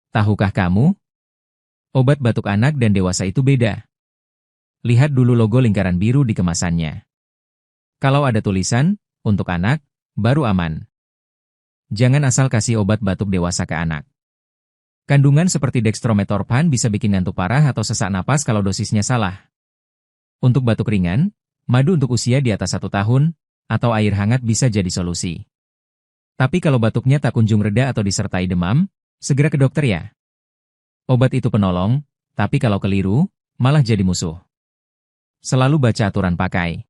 Tahukah kamu, obat batuk anak dan dewasa itu beda. Lihat dulu logo lingkaran biru di kemasannya. Kalau ada tulisan, untuk anak, baru aman. Jangan asal kasih obat batuk dewasa ke anak. Kandungan seperti dextrometorphan bisa bikin ngantuk parah atau sesak napas kalau dosisnya salah. Untuk batuk ringan, madu untuk usia di atas 1 tahun, atau air hangat bisa jadi solusi. Tapi kalau batuknya tak kunjung reda atau disertai demam, segera ke dokter ya. Obat itu penolong, tapi kalau keliru, malah jadi musuh. Selalu baca aturan pakai.